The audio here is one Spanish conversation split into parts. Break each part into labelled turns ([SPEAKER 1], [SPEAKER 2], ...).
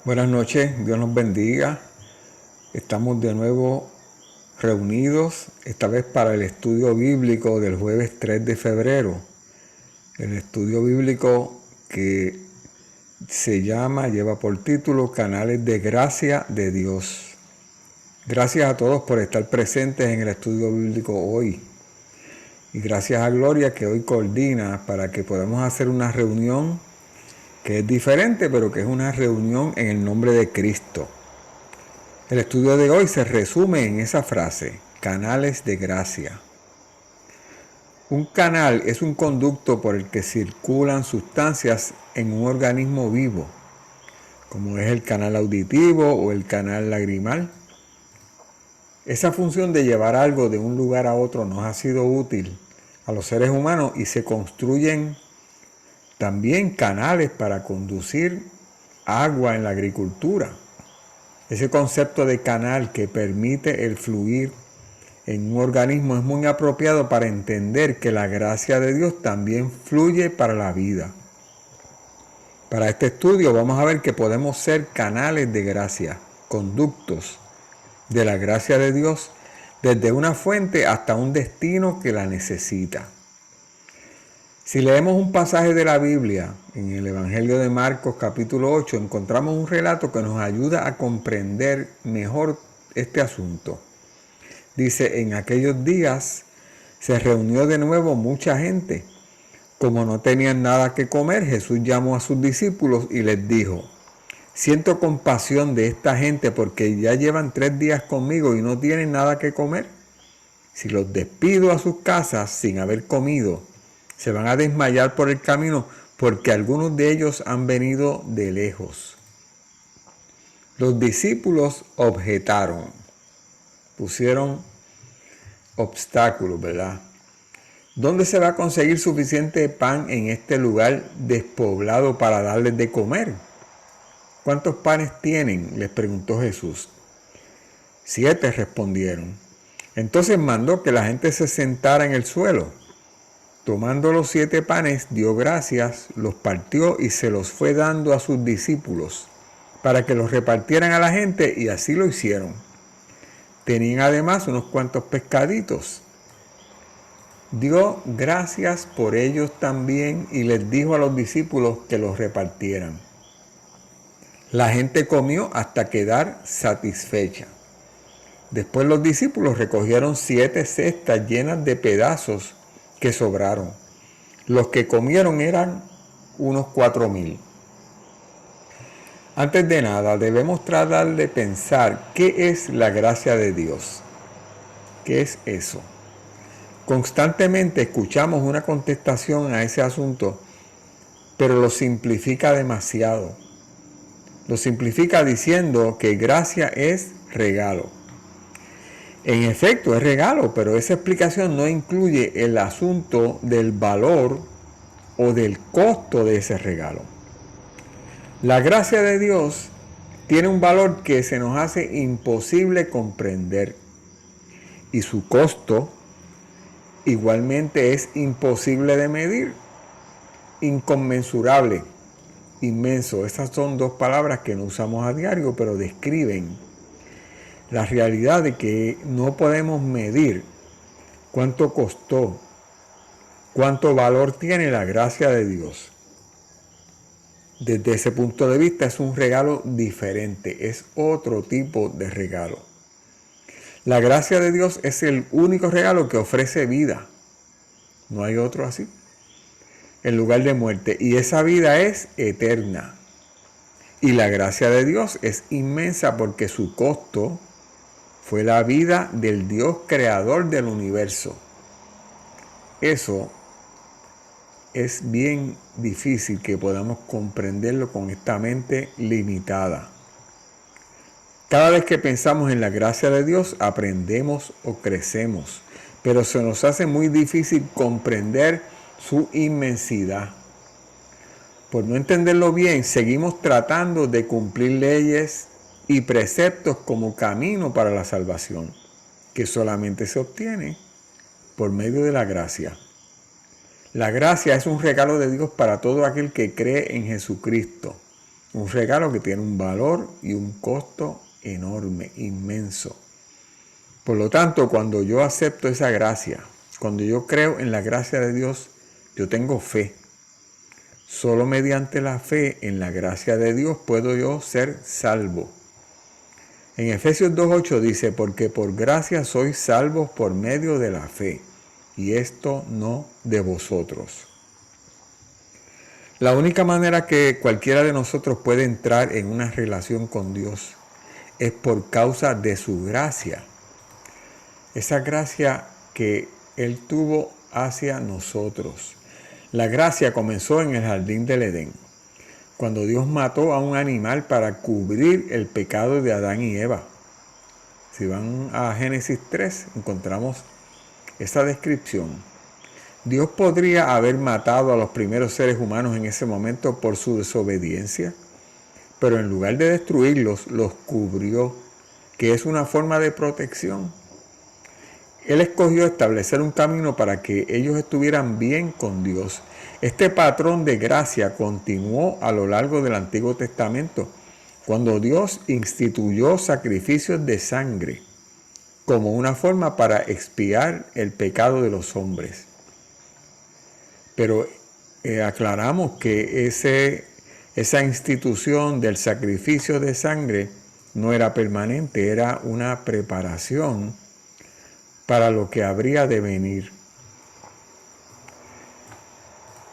[SPEAKER 1] Buenas noches, Dios nos bendiga. Estamos de nuevo reunidos, esta vez para el estudio bíblico del jueves 3 de febrero. El estudio bíblico que lleva por título Canales de Gracia de Dios. Gracias a todos por estar presentes en el estudio bíblico hoy. Y gracias a Gloria que hoy coordina para que podamos hacer una reunión que es diferente, pero que es una reunión en el nombre de Cristo. El estudio de hoy se resume en esa frase, canales de gracia. Un canal es un conducto por el que circulan sustancias en un organismo vivo, como es el canal auditivo o el canal lagrimal. Esa función de llevar algo de un lugar a otro nos ha sido útil a los seres humanos y se construyen también canales para conducir agua en la agricultura. Ese concepto de canal que permite el fluir en un organismo es muy apropiado para entender que la gracia de Dios también fluye para la vida. Para este estudio vamos a ver que podemos ser canales de gracia, conductos de la gracia de Dios desde una fuente hasta un destino que la necesita. Si leemos un pasaje de la Biblia, en el Evangelio de Marcos capítulo 8, encontramos un relato que nos ayuda a comprender mejor este asunto. Dice, en aquellos días se reunió de nuevo mucha gente. Como no tenían nada que comer, Jesús llamó a sus discípulos y les dijo, siento compasión de esta gente porque ya llevan 3 días conmigo y no tienen nada que comer. Si los despido a sus casas sin haber comido, se van a desmayar por el camino porque algunos de ellos han venido de lejos. Los discípulos objetaron, pusieron obstáculos, ¿verdad? ¿Dónde se va a conseguir suficiente pan en este lugar despoblado para darles de comer? ¿Cuántos panes tienen?, les preguntó Jesús. 7, respondieron. Entonces mandó que la gente se sentara en el suelo. Tomando los 7 panes, dio gracias, los partió y se los fue dando a sus discípulos, para que los repartieran a la gente, y así lo hicieron. Tenían además unos cuantos pescaditos. Dio gracias por ellos también y les dijo a los discípulos que los repartieran. La gente comió hasta quedar satisfecha. Después los discípulos recogieron 7 cestas llenas de pedazos que sobraron. Los que comieron eran unos 4,000. Antes de nada, debemos tratar de pensar qué es la gracia de Dios. ¿Qué es eso? Constantemente escuchamos una contestación a ese asunto, pero lo simplifica demasiado. Lo simplifica diciendo que gracia es regalo. En efecto, es regalo, pero esa explicación no incluye el asunto del valor o del costo de ese regalo. La gracia de Dios tiene un valor que se nos hace imposible comprender y su costo igualmente es imposible de medir, inconmensurable, inmenso. Esas son 2 palabras que no usamos a diario, pero describen la realidad de que no podemos medir cuánto costó, cuánto valor tiene la gracia de Dios. Desde ese punto de vista es un regalo diferente, es otro tipo de regalo. La gracia de Dios es el único regalo que ofrece vida. No hay otro así, en lugar de muerte. Y esa vida es eterna. Y la gracia de Dios es inmensa porque su costo fue la vida del Dios creador del universo. Eso es bien difícil que podamos comprenderlo con esta mente limitada. Cada vez que pensamos en la gracia de Dios, aprendemos o crecemos, pero se nos hace muy difícil comprender su inmensidad. Por no entenderlo bien, seguimos tratando de cumplir leyes y preceptos como camino para la salvación, que solamente se obtiene por medio de la gracia. La gracia es un regalo de Dios para todo aquel que cree en Jesucristo. Un regalo que tiene un valor y un costo enorme, inmenso. Por lo tanto, cuando yo acepto esa gracia, cuando yo creo en la gracia de Dios, yo tengo fe. Solo mediante la fe en la gracia de Dios puedo yo ser salvo. En Efesios 2:8 dice, porque por gracia sois salvos por medio de la fe, y esto no de vosotros. La única manera que cualquiera de nosotros puede entrar en una relación con Dios es por causa de su gracia. Esa gracia que Él tuvo hacia nosotros. La gracia comenzó en el jardín del Edén, cuando Dios mató a un animal para cubrir el pecado de Adán y Eva. Si van a Génesis 3, encontramos esa descripción. Dios podría haber matado a los primeros seres humanos en ese momento por su desobediencia, pero en lugar de destruirlos, los cubrió, que es una forma de protección. Él escogió establecer un camino para que ellos estuvieran bien con Dios. Este patrón de gracia continuó a lo largo del Antiguo Testamento, cuando Dios instituyó sacrificios de sangre como una forma para expiar el pecado de los hombres. Pero aclaramos que esa institución del sacrificio de sangre no era permanente, era una preparación para lo que habría de venir.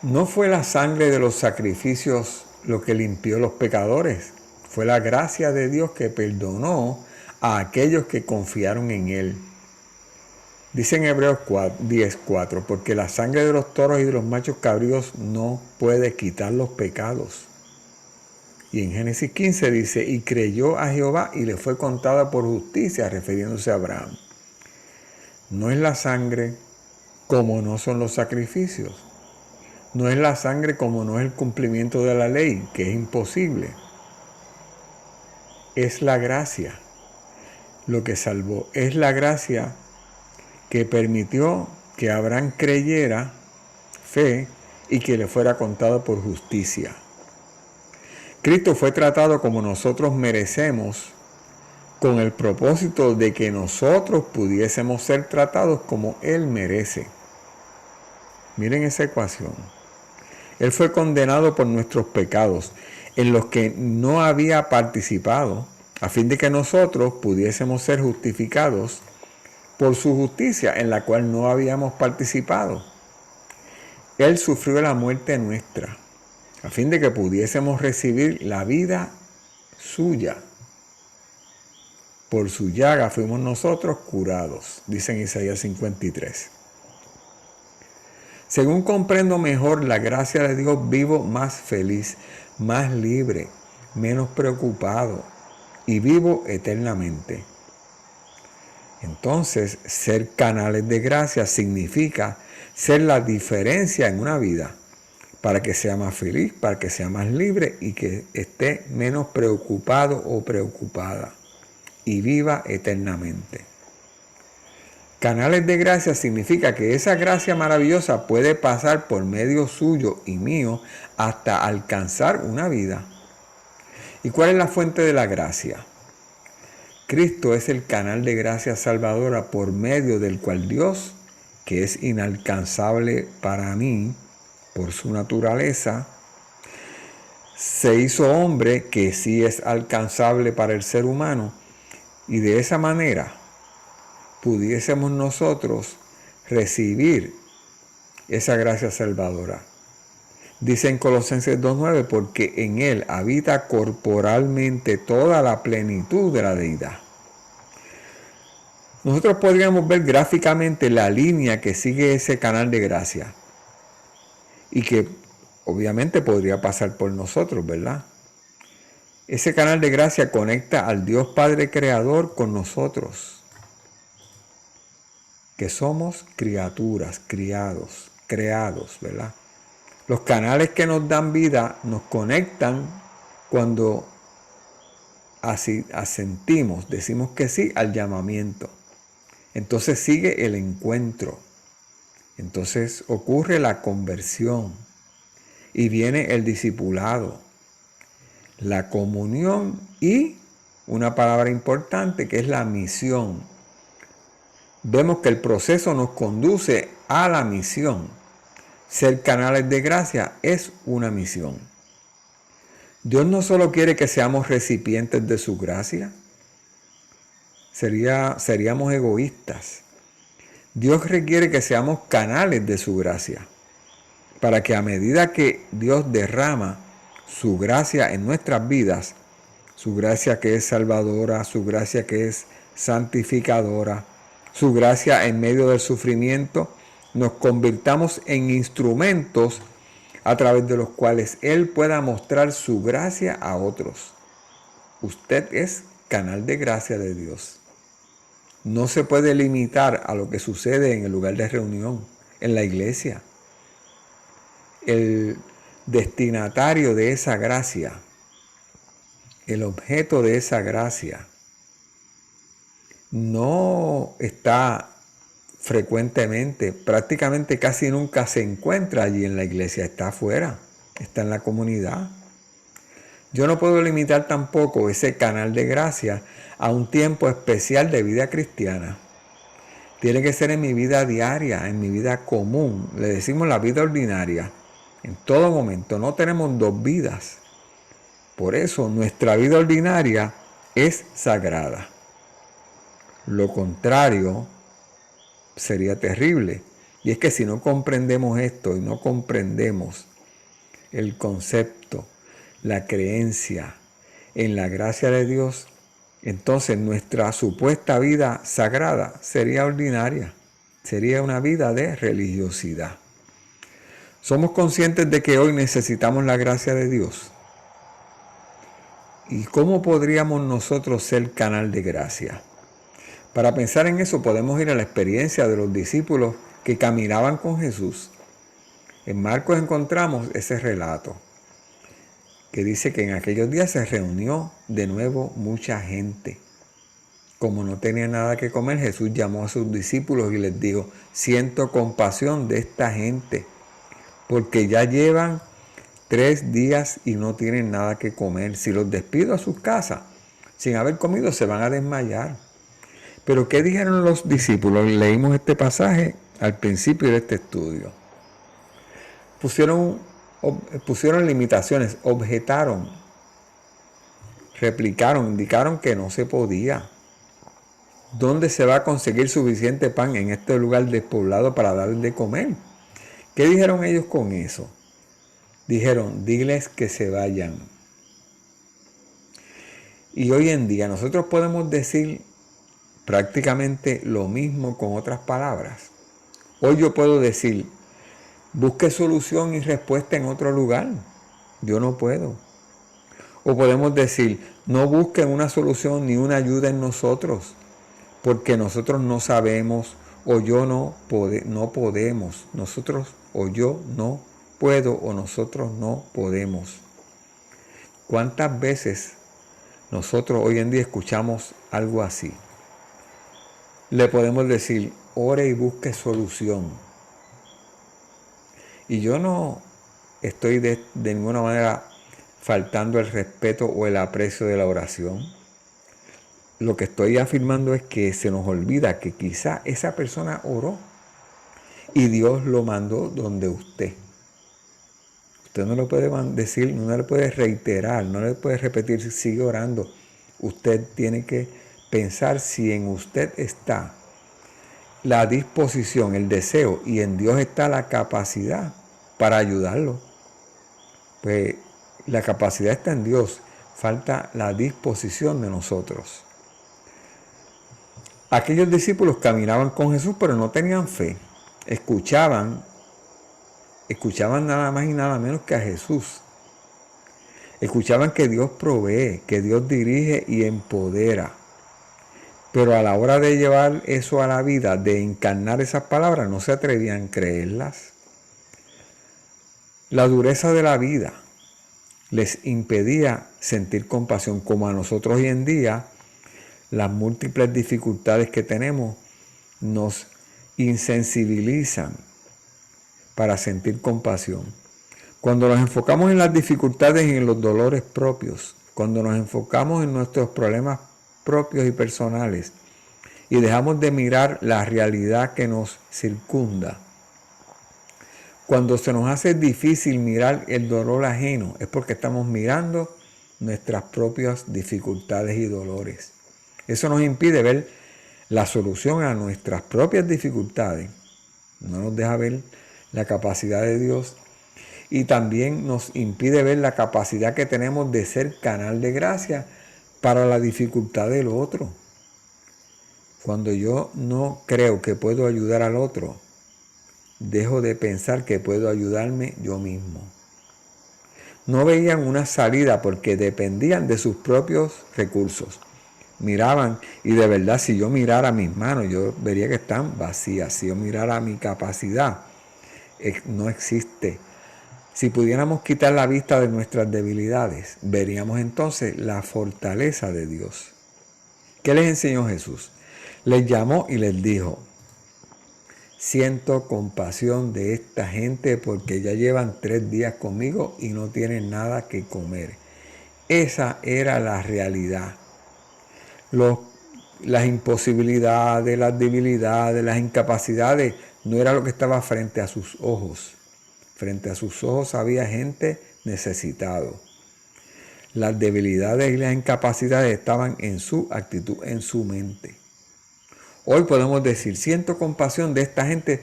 [SPEAKER 1] No fue la sangre de los sacrificios lo que limpió los pecadores, fue la gracia de Dios que perdonó a aquellos que confiaron en Él. Dice en Hebreos 10:4, porque la sangre de los toros y de los machos cabríos no puede quitar los pecados. Y en Génesis 15 dice, y creyó a Jehová y le fue contada por justicia, refiriéndose a Abraham. No es la sangre como no son los sacrificios. No es la sangre como no es el cumplimiento de la ley, que es imposible. Es la gracia lo que salvó. Es la gracia que permitió que Abraham creyera, fe, y que le fuera contado por justicia. Cristo fue tratado como nosotros merecemos, con el propósito de que nosotros pudiésemos ser tratados como Él merece. Miren esa ecuación. Él fue condenado por nuestros pecados, en los que no había participado, a fin de que nosotros pudiésemos ser justificados por su justicia, en la cual no habíamos participado. Él sufrió la muerte nuestra, a fin de que pudiésemos recibir la vida suya. Por su llaga fuimos nosotros curados, dice en Isaías 53. Según comprendo mejor la gracia de Dios, vivo más feliz, más libre, menos preocupado y vivo eternamente. Entonces, ser canales de gracia significa ser la diferencia en una vida para que sea más feliz, para que sea más libre y que esté menos preocupado o preocupada y viva eternamente. Canales de gracia significa que esa gracia maravillosa puede pasar por medio suyo y mío hasta alcanzar una vida. ¿Y cuál es la fuente de la gracia? Cristo es el canal de gracia salvadora por medio del cual Dios, que es inalcanzable para mí por su naturaleza, se hizo hombre que sí es alcanzable para el ser humano, y de esa manera pudiésemos nosotros recibir esa gracia salvadora. Dice en Colosenses 2:9, porque en Él habita corporalmente toda la plenitud de la deidad. Nosotros podríamos ver gráficamente la línea que sigue ese canal de gracia y que obviamente podría pasar por nosotros, ¿verdad? Ese canal de gracia conecta al Dios Padre Creador con nosotros, que somos criaturas, creados, ¿verdad? Los canales que nos dan vida nos conectan cuando asentimos, decimos que sí al llamamiento. Entonces sigue el encuentro. Entonces ocurre la conversión y viene el discipulado. la comunión y una palabra importante que es la misión. Vemos que el proceso nos conduce a la misión. Ser canales de gracia es una misión. Dios no solo quiere que seamos recipientes de su gracia, seríamos egoístas. Dios requiere que seamos canales de su gracia, para que a medida que Dios derrama su gracia en nuestras vidas, su gracia que es salvadora, su gracia que es santificadora, su gracia en medio del sufrimiento, nos convirtamos en instrumentos a través de los cuales Él pueda mostrar su gracia a otros. Usted es canal de gracia de Dios. No se puede limitar a lo que sucede en el lugar de reunión, en la iglesia. El destinatario de esa gracia, el objeto de esa gracia, no está frecuentemente, prácticamente casi nunca se encuentra allí en la iglesia, está afuera, está en la comunidad. Yo no puedo limitar tampoco ese canal de gracia a un tiempo especial de vida cristiana. Tiene que ser en mi vida diaria, en mi vida común. Le decimos la vida ordinaria. En todo momento. No tenemos dos vidas. Por eso nuestra vida ordinaria es sagrada. Lo contrario sería terrible. Y es que si no comprendemos esto y no comprendemos el concepto, la creencia en la gracia de Dios, entonces nuestra supuesta vida sagrada sería ordinaria, sería una vida de religiosidad. ¿Somos conscientes de que hoy necesitamos la gracia de Dios? ¿Y cómo podríamos nosotros ser canal de gracia? Para pensar en eso podemos ir a la experiencia de los discípulos que caminaban con Jesús. En Marcos encontramos ese relato que dice que en aquellos días se reunió de nuevo mucha gente. Como no tenía nada que comer, Jesús llamó a sus discípulos y les dijo: siento compasión de esta gente, porque ya llevan 3 días y no tienen nada que comer. Si los despido a sus casas sin haber comido, se van a desmayar. Pero ¿qué dijeron los discípulos? Leímos este pasaje al principio de este estudio. Pusieron limitaciones, objetaron, replicaron, indicaron que no se podía. ¿Dónde se va a conseguir suficiente pan en este lugar despoblado para darles de comer? ¿Qué dijeron ellos con eso? Dijeron: diles que se vayan. Y hoy en día nosotros podemos decir prácticamente lo mismo con otras palabras. Hoy yo puedo decir: busque solución y respuesta en otro lugar. Yo no puedo. O podemos decir: no busquen una solución ni una ayuda en nosotros, porque nosotros no sabemos, o yo no podemos. Nosotros, o yo no puedo, o nosotros no podemos. ¿Cuántas veces nosotros hoy en día escuchamos algo así? Le podemos decir: ore y busque solución. Y yo no estoy de ninguna manera faltando el respeto o el aprecio de la oración. Lo que estoy afirmando es que se nos olvida que quizá esa persona oró y Dios lo mandó donde usted. Usted no le puede decir, no le puede reiterar, no le puede repetir: sigue orando. Usted tiene que pensar si en usted está la disposición, el deseo, y en Dios está la capacidad para ayudarlo. Pues la capacidad está en Dios, falta la disposición de nosotros. Aquellos discípulos caminaban con Jesús, pero no tenían fe. Escuchaban nada más y nada menos que a Jesús. Escuchaban que Dios provee, que Dios dirige y empodera. Pero a la hora de llevar eso a la vida, de encarnar esas palabras, no se atrevían a creerlas. La dureza de la vida les impedía sentir compasión, como a nosotros hoy en día. Las múltiples dificultades que tenemos nos insensibilizan para sentir compasión. Cuando nos enfocamos en las dificultades y en los dolores propios, cuando nos enfocamos en nuestros problemas propios y personales y dejamos de mirar la realidad que nos circunda, cuando se nos hace difícil mirar el dolor ajeno, es porque estamos mirando nuestras propias dificultades y dolores. Eso nos impide ver la solución a nuestras propias dificultades. No nos deja ver la capacidad de Dios y también nos impide ver la capacidad que tenemos de ser canal de gracia para la dificultad del otro. Cuando yo no creo que puedo ayudar al otro, dejo de pensar que puedo ayudarme yo mismo. No veían una salida porque dependían de sus propios recursos. Miraban, y de verdad, si yo mirara mis manos, yo vería que están vacías. Si yo mirara mi capacidad, no existe. Si pudiéramos quitar la vista de nuestras debilidades, veríamos entonces la fortaleza de Dios. ¿Qué les enseñó Jesús? Les llamó y les dijo: siento compasión de esta gente porque ya llevan 3 días conmigo y no tienen nada que comer. Esa era la realidad. Las imposibilidades, las debilidades, las incapacidades, no era lo que estaba frente a sus ojos. Frente a sus ojos había gente necesitado. Las debilidades y las incapacidades estaban en su actitud, en su mente. Hoy podemos decir, siento compasión de esta gente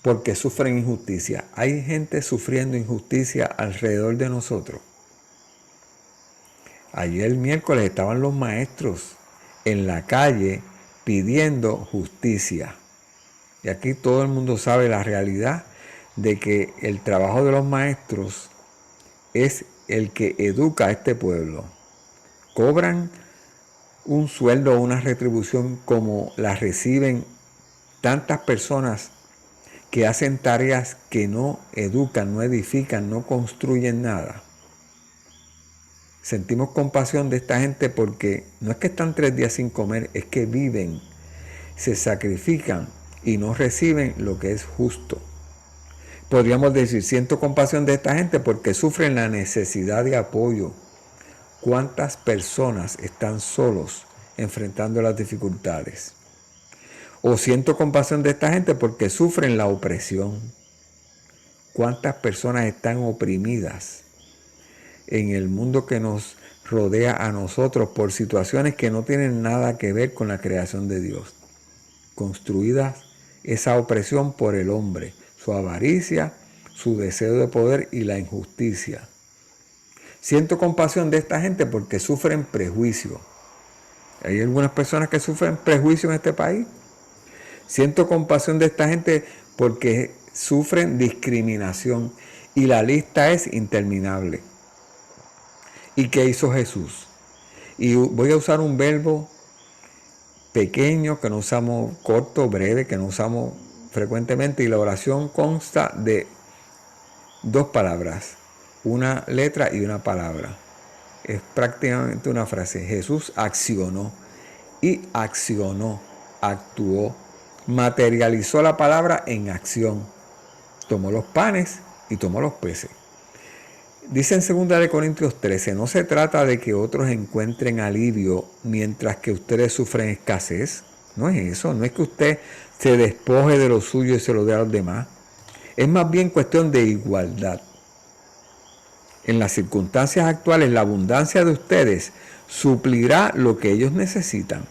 [SPEAKER 1] porque sufren injusticia. Hay gente sufriendo injusticia alrededor de nosotros. Ayer miércoles estaban los maestros en la calle pidiendo justicia. Y aquí todo el mundo sabe la realidad de que el trabajo de los maestros es el que educa a este pueblo. Cobran un sueldo o una retribución como la reciben tantas personas que hacen tareas que no educan, no edifican, no construyen nada. Sentimos compasión de esta gente porque no es que están 3 días sin comer, es que viven, se sacrifican y no reciben lo que es justo. Podríamos decir, siento compasión de esta gente porque sufren la necesidad de apoyo. ¿Cuántas personas están solos enfrentando las dificultades? O siento compasión de esta gente porque sufren la opresión. ¿Cuántas personas están oprimidas en el mundo que nos rodea a nosotros por situaciones que no tienen nada que ver con la creación de Dios? Construidas esa opresión por el hombre, su avaricia, su deseo de poder y la injusticia. Siento compasión de esta gente porque sufren prejuicio. Hay algunas personas que sufren prejuicio en este país. Siento compasión de esta gente porque sufren discriminación y la lista es interminable. ¿Y qué hizo Jesús? Y voy a usar un verbo pequeño que no usamos, corto, breve, que no usamos frecuentemente, y la oración consta de 2 palabras, una letra y una palabra. Es prácticamente una frase. Jesús accionó y accionó, actuó, materializó la palabra en acción. Tomó los panes y tomó los peces. Dice en 2 Corintios 13, no se trata de que otros encuentren alivio mientras que ustedes sufren escasez. No es eso, no es que usted se despoje de lo suyo y se lo dé a los demás. Es más bien cuestión de igualdad. En las circunstancias actuales, la abundancia de ustedes suplirá lo que ellos necesitan,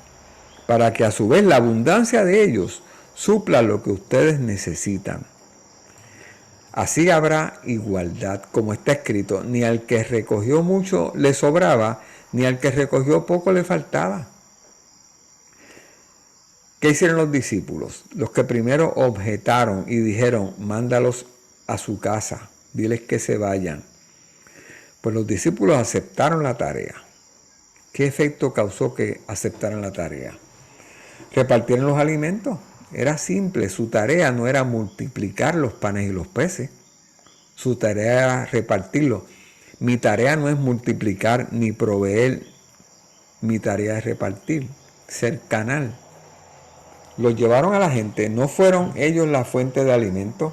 [SPEAKER 1] para que a su vez la abundancia de ellos supla lo que ustedes necesitan. Así habrá igualdad, como está escrito, ni al que recogió mucho le sobraba, ni al que recogió poco le faltaba. ¿Qué hicieron los discípulos? Los que primero objetaron y dijeron, mándalos a su casa, diles que se vayan. Pues los discípulos aceptaron la tarea. ¿Qué efecto causó que aceptaran la tarea? Repartieron los alimentos. Era simple, su tarea no era multiplicar los panes y los peces. Su tarea era repartirlos. Mi tarea no es multiplicar ni proveer. Mi tarea es repartir, ser canal. Los llevaron a la gente. ¿No fueron ellos la fuente de alimento?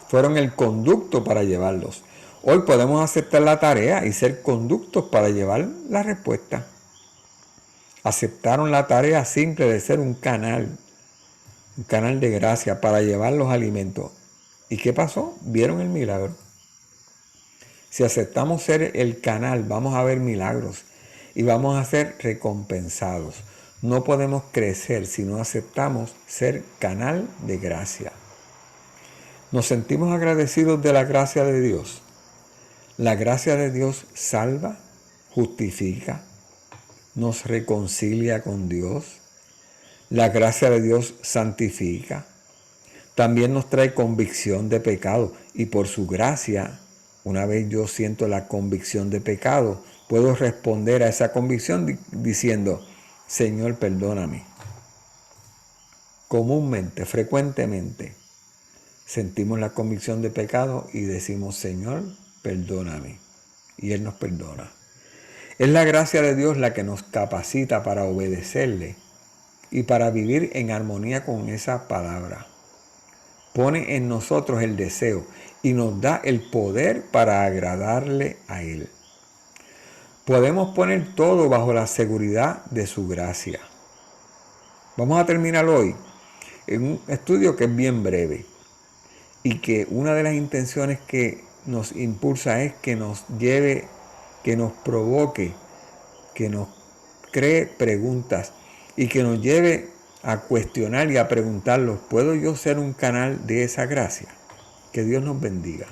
[SPEAKER 1] fueron el conducto para llevarlos. Hoy podemos aceptar la tarea y ser conductos para llevar la respuesta. Aceptaron la tarea simple de ser un canal de gracia para llevar los alimentos. ¿Y qué pasó? Vieron el milagro. Si aceptamos ser el canal, vamos a ver milagros y vamos a ser recompensados. No podemos crecer si no aceptamos ser canal de gracia. Nos sentimos agradecidos de la gracia de Dios. La gracia de Dios salva, justifica, nos reconcilia con Dios. La gracia de Dios santifica. También nos trae convicción de pecado y por su gracia, una vez yo siento la convicción de pecado, puedo responder a esa convicción diciendo, Señor, perdóname. Comúnmente, frecuentemente, sentimos la convicción de pecado y decimos, Señor, perdóname. Y Él nos perdona. Es la gracia de Dios la que nos capacita para obedecerle y para vivir en armonía con esa palabra. Pone en nosotros el deseo y nos da el poder para agradarle a Él. Podemos poner todo bajo la seguridad de su gracia. Vamos a terminar hoy en un estudio que es bien breve y que una de las intenciones que nos impulsa es que nos lleve, que nos provoque, que nos cree preguntas y que nos lleve a cuestionar y a preguntarlos, ¿puedo yo ser un canal de esa gracia? Que Dios nos bendiga.